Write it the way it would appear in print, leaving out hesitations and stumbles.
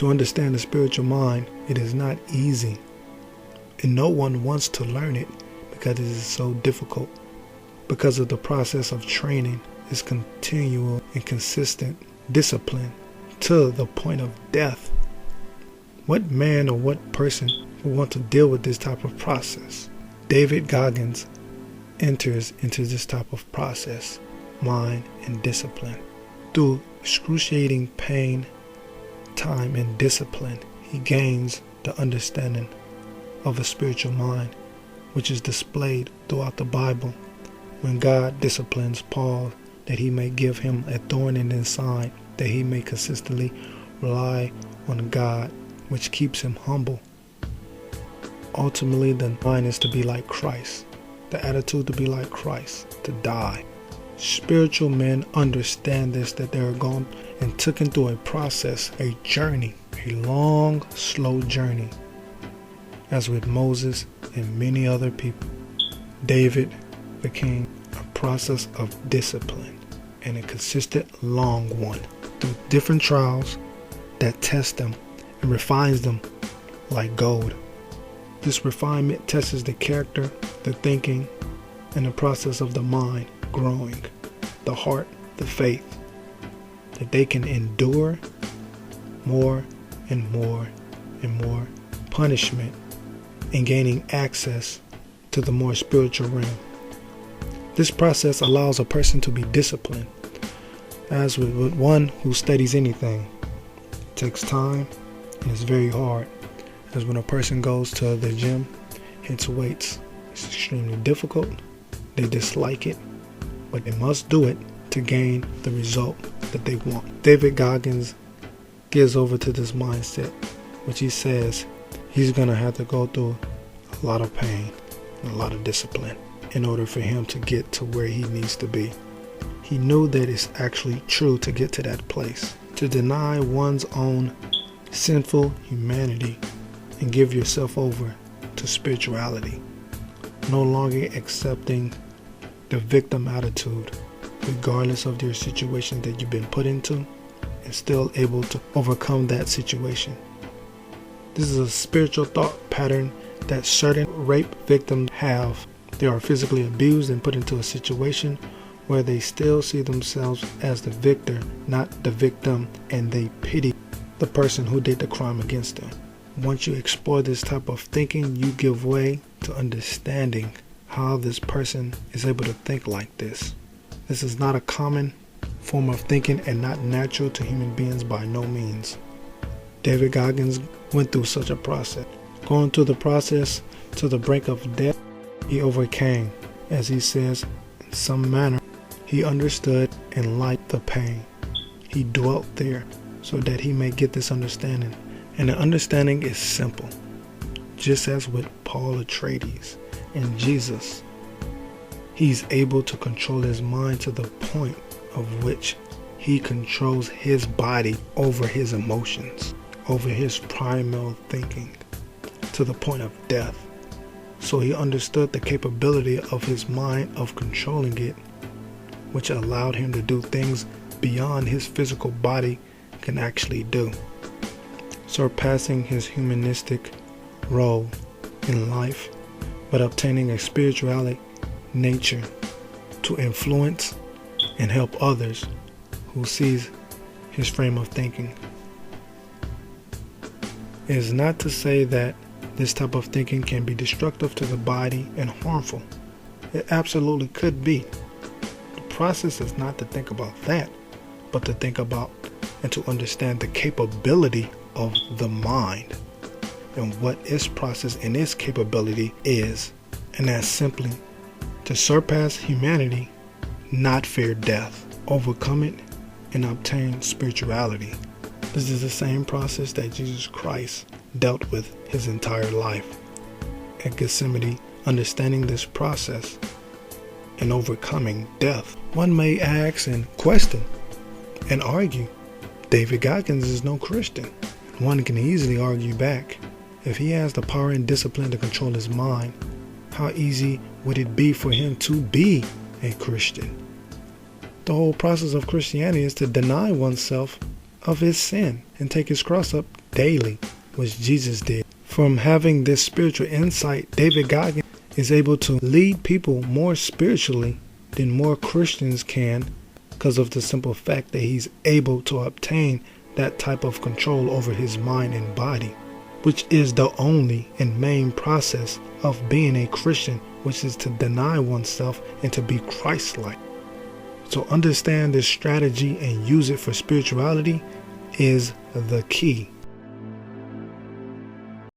To understand the spiritual mind, it is not easy, and no one wants to learn it because it is so difficult. Because of the process of training is continual and consistent discipline to the point of death. What man or what person would want to deal with this type of process? David Goggins enters into this type of process, mind and discipline. Through excruciating pain, time, and discipline, he gains the understanding of a spiritual mind, which is displayed throughout the Bible. When God disciplines Paul, that he may give him a thorn in his side, that he may consistently rely on God, which keeps him humble. Ultimately, the mind is to be like Christ, the attitude to be like Christ, to die. Spiritual men understand this, that they are gone and taken through a process, a journey, a long, slow journey. As with Moses and many other people, David became a process of discipline, and a consistent long one, through different trials that test them and refines them like gold. This refinement tests the character, the thinking, and the process of the mind growing, the heart, the faith, that they can endure more and more and more punishment and gaining access to the more spiritual realm. This process allows a person to be disciplined. As with one who studies anything, it takes time and it's very hard. As when a person goes to the gym, hits weights, it's extremely difficult. They dislike it, but they must do it to gain the result that they want. David Goggins gives over to this mindset, which he says he's going to have to go through a lot of pain and a lot of discipline in order for him to get to where he needs to be. He knew that it's actually true to get to that place, to deny one's own sinful humanity and give yourself over to spirituality, no longer accepting the victim attitude, regardless of your situation that you've been put into, and still able to overcome that situation. This is a spiritual thought pattern that certain rape victims have. They are physically abused and put into a situation where they still see themselves as the victor, not the victim, and they pity the person who did the crime against them. Once you explore this type of thinking, you give way to understanding how this person is able to think like this. This is not a common form of thinking and not natural to human beings by no means. David Goggins went through such a process. Going through the process to the brink of death, he overcame. As he says, in some manner, he understood and liked the pain. He dwelt there so that he may get this understanding. And the understanding is simple. Just as with Paul Atreides and Jesus, he's able to control his mind to the point of which he controls his body over his emotions, over his primal thinking, to the point of death. So he understood the capability of his mind of controlling it, which allowed him to do things beyond his physical body can actually do, surpassing his humanistic role in life, but obtaining a spirituality nature to influence and help others who sees his frame of thinking. It is not to say that this type of thinking can be destructive to the body and harmful. It absolutely could be. The process is not to think about that, but to think about and to understand the capability of the mind and what its process and its capability is. And that's simply to surpass humanity, not fear death, overcome it, and obtain spirituality. This is the same process that Jesus Christ dealt with his entire life. At Gethsemane, understanding this process and overcoming death, one may ask and question and argue, David Goggins is no Christian. One can easily argue back, if he has the power and discipline to control his mind, how easy would it be for him to be a Christian? The whole process of Christianity is to deny oneself of his sin and take his cross up daily, which Jesus did. From having this spiritual insight, David Goggins is able to lead people more spiritually than more Christians can, because of the simple fact that he's able to obtain that type of control over his mind and body, which is the only and main process of being a Christian, which is to deny oneself and to be Christ-like. So understand this strategy and use it for spirituality is the key.